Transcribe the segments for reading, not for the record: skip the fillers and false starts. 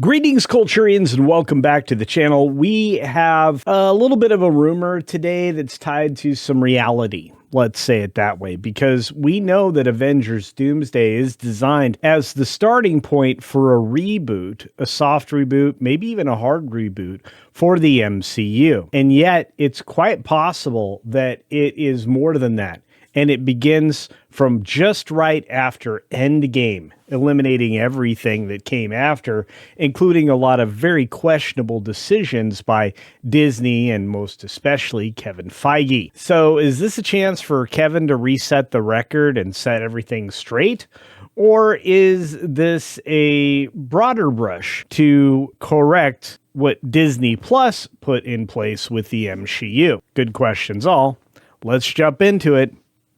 Greetings, Culturians, and welcome back to the channel. We have a little bit of a rumor today that's tied to some reality. Let's say it that way, because we know that Avengers Doomsday is designed as the starting point for a reboot, a soft reboot, maybe even a hard reboot for the MCU. And yet, it's quite possible that it is more than that. And it begins from just right after Endgame, eliminating everything that came after, including a lot of very questionable decisions by Disney and most especially Kevin Feige. So is this a chance for Kevin to reset the record and set everything straight? Or is this a broader brush to correct what Disney Plus put in place with the MCU? Good questions all. Let's jump into it.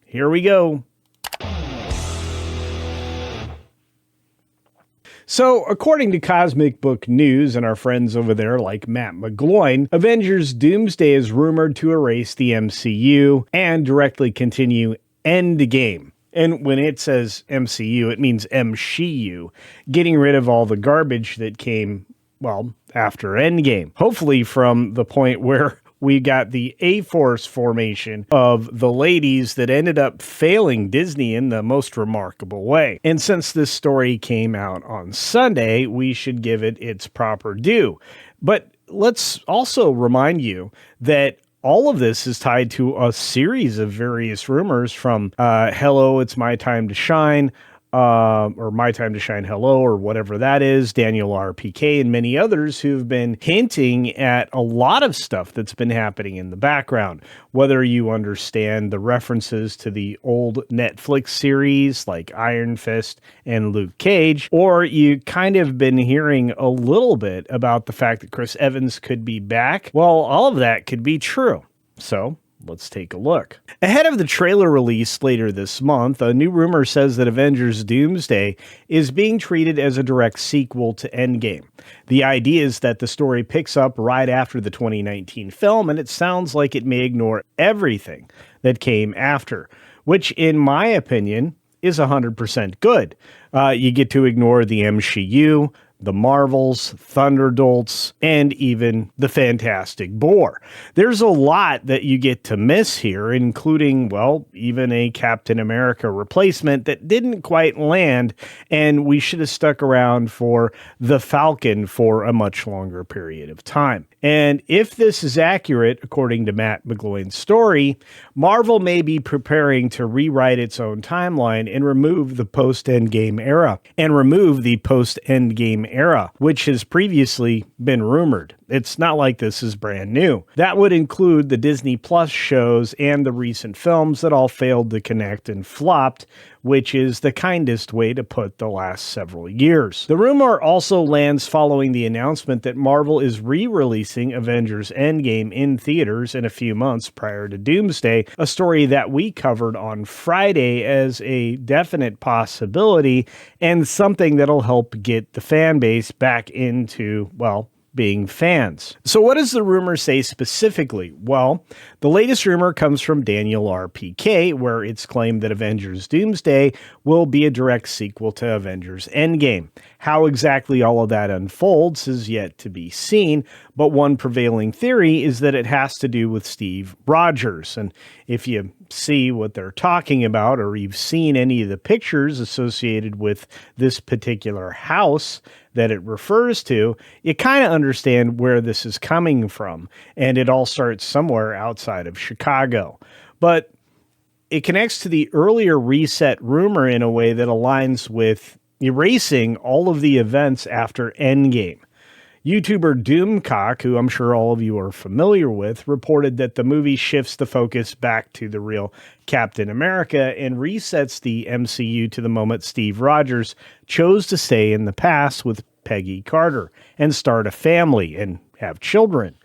Here we go. So, according to Cosmic Book News and our friends over there like Matt McGloin, Avengers Doomsday is rumored to erase the MCU and directly continue Endgame. And when it says MCU, it means MCU, getting rid of all the garbage that came, well, after Endgame. Hopefully from the point where we got the A-Force formation of the ladies that ended up failing Disney in the most remarkable way. And since this story came out on Sunday, we should give it its proper due. But let's also remind you that all of this is tied to a series of various rumors from Hello, It's My Time to Shine, or My Time to Shine Hello, or whatever that is, Daniel RPK, and many others who've been hinting at a lot of stuff that's been happening in the background. Whether you understand the references to the old Netflix series like Iron Fist and Luke Cage, or you kind of been hearing a little bit about the fact that Chris Evans could be back, well, all of that could be true. So let's take a look. Ahead of the trailer release later this month, a new rumor says that Avengers Doomsday is being treated as a direct sequel to Endgame. The idea is that the story picks up right after the 2019 film, and it sounds like it may ignore everything that came after, which, in my opinion, is 100% good. You get to ignore the MCU, the Marvels, Thunderdolts, and even the Fantastic Four. There's a lot that you get to miss here, including, well, even a Captain America replacement that didn't quite land, and we should have stuck around for the Falcon for a much longer period of time. And if this is accurate, according to Matt McGloin's story, Marvel may be preparing to rewrite its own timeline and remove the post-Endgame era, which has previously been rumored. It's not like this is brand new. That would include the Disney Plus shows and the recent films that all failed to connect and flopped, which is the kindest way to put the last several years. The rumor also lands following the announcement that Marvel is re-releasing Avengers Endgame in theaters in a few months prior to Doomsday, a story that we covered on Friday as a definite possibility and something that'll help get the fan base back into, well, being fans. So what does the rumor say specifically? Well, the latest rumor comes from Daniel RPK, where it's claimed that Avengers Doomsday will be a direct sequel to Avengers Endgame. How exactly all of that unfolds is yet to be seen, but one prevailing theory is that it has to do with Steve Rogers. And if you see what they're talking about, or you've seen any of the pictures associated with this particular house that it refers to, you kind of understand where this is coming from. And it all starts somewhere outside of Chicago. But it connects to the earlier reset rumor in a way that aligns with erasing all of the events after Endgame. YouTuber Doomcock, who I'm sure all of you are familiar with, reported that the movie shifts the focus back to the real Captain America and resets the MCU to the moment Steve Rogers chose to stay in the past with Peggy Carter and start a family and have children.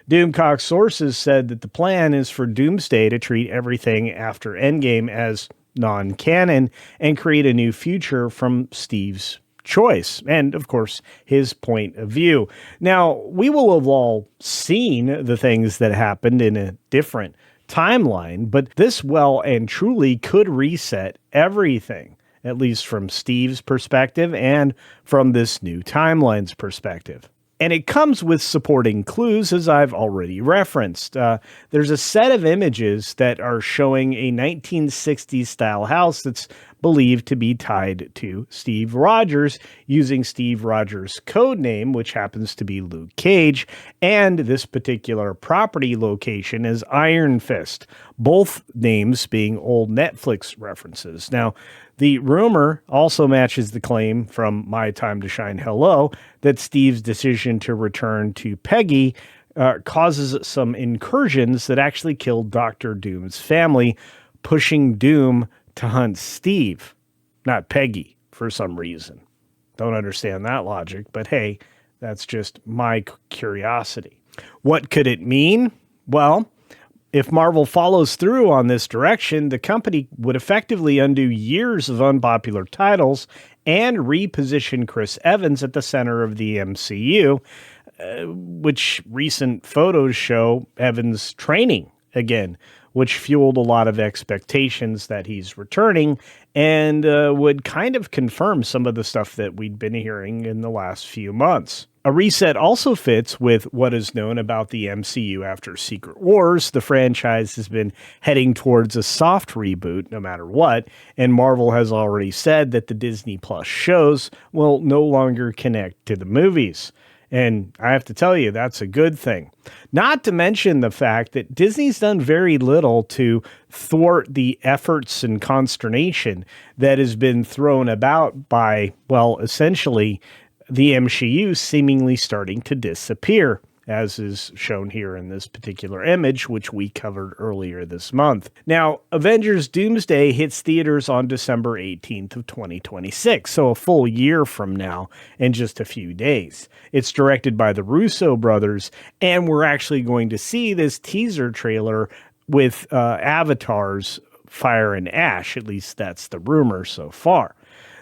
Doomcock's sources said that the plan is for Doomsday to treat everything after Endgame as non-canon and create a new future from Steve's choice and, of course, his point of view. Now, we will have all seen the things that happened in a different timeline, but this well and truly could reset everything. at least from Steve's perspective and from this new timeline's perspective. And it comes with supporting clues, as I've already referenced. There's a set of images that are showing a 1960s style house that's believed to be tied to Steve Rogers, using Steve Rogers' code name, which happens to be Luke Cage, and this particular property location is Iron Fist, both names being old Netflix references. Now, the rumor also matches the claim from My Time to Shine Hello that Steve's decision to return to Peggy causes some incursions that actually killed Dr. Doom's family, pushing Doom to hunt Steve, not Peggy, for some reason. Don't understand that logic, but hey, that's just my curiosity. What could it mean? Well, if Marvel follows through on this direction, the company would effectively undo years of unpopular titles and reposition Chris Evans at the center of the MCU, which recent photos show Evans training again, which fueled a lot of expectations that he's returning and would kind of confirm some of the stuff that we'd been hearing in the last few months. A reset also fits with what is known about the MCU after Secret Wars. The franchise has been heading towards a soft reboot no matter what, and Marvel has already said that the Disney Plus shows will no longer connect to the movies. And I have to tell you, that's a good thing. Not to mention the fact that Disney's done very little to thwart the efforts and consternation that has been thrown about by, well, essentially the MCU seemingly starting to disappear, as is shown here in this particular image, which we covered earlier this month. Now, Avengers Doomsday hits theaters on December 18th of 2026, so a full year from now in just a few days. It's directed by the Russo brothers, and we're actually going to see this teaser trailer with Avatar's Fire and Ash. At least that's the rumor so far.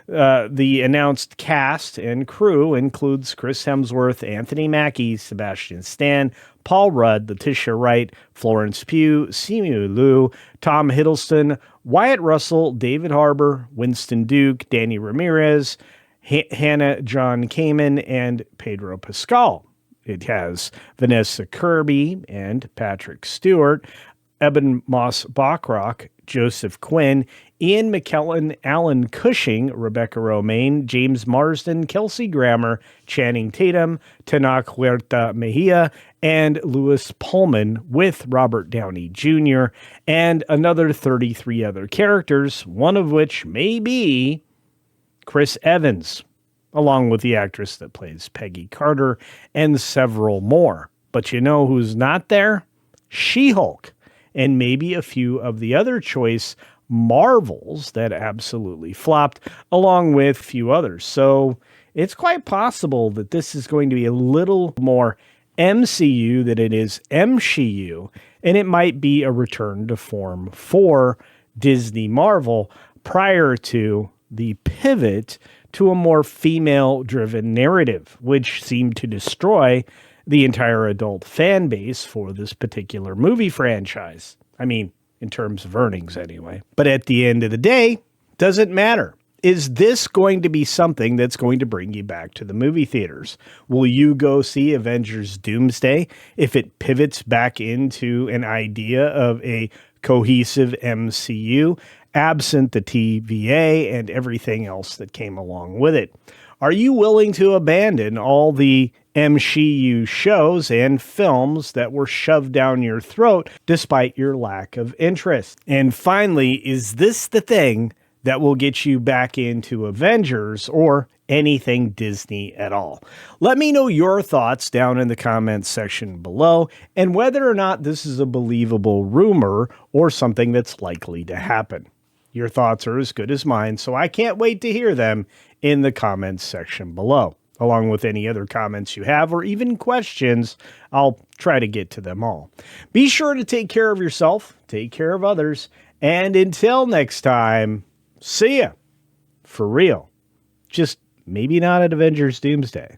The announced cast and crew includes Chris Hemsworth, Anthony Mackie, Sebastian Stan, Paul Rudd, Letitia Wright, Florence Pugh, Simu Liu, Tom Hiddleston, Wyatt Russell, David Harbour, Winston Duke, Danny Ramirez, Hannah John Kamen, and Pedro Pascal. It has Vanessa Kirby and Patrick Stewart, Eben Moss Bachrach, Joseph Quinn, Ian McKellen, Alan Cushing, Rebecca Romaine, James Marsden, Kelsey Grammer, Channing Tatum, Tenoch Huerta Mejia, and Louis Pullman, with Robert Downey Jr., and another 33 other characters, one of which may be Chris Evans, along with the actress that plays Peggy Carter, and several more. But you know who's not there? She-Hulk, and maybe a few of the other choice Marvels that absolutely flopped, along with a few others. So it's quite possible that this is going to be a little more MCU than it is MCU, and it might be a return to form for Disney Marvel prior to the pivot to a more female-driven narrative, which seemed to destroy the entire adult fan base for this particular movie franchise. I mean, in terms of earnings anyway. But at the end of the day, doesn't matter. Is this going to be something that's going to bring you back to the movie theaters? Will you go see Avengers Doomsday if it pivots back into an idea of a cohesive MCU, absent the TVA and everything else that came along with it? Are you willing to abandon all the MCU shows and films that were shoved down your throat despite your lack of interest? And finally, is this the thing that will get you back into Avengers or anything Disney at all? Let me know your thoughts down in the comments section below, and whether or not this is a believable rumor or something that's likely to happen. Your thoughts are as good as mine, so I can't wait to hear them in the comments section below. Along with any other comments you have or even questions, I'll try to get to them all. Be sure to take care of yourself, take care of others, and until next time, see ya. For real. Just maybe not at Avengers Doomsday.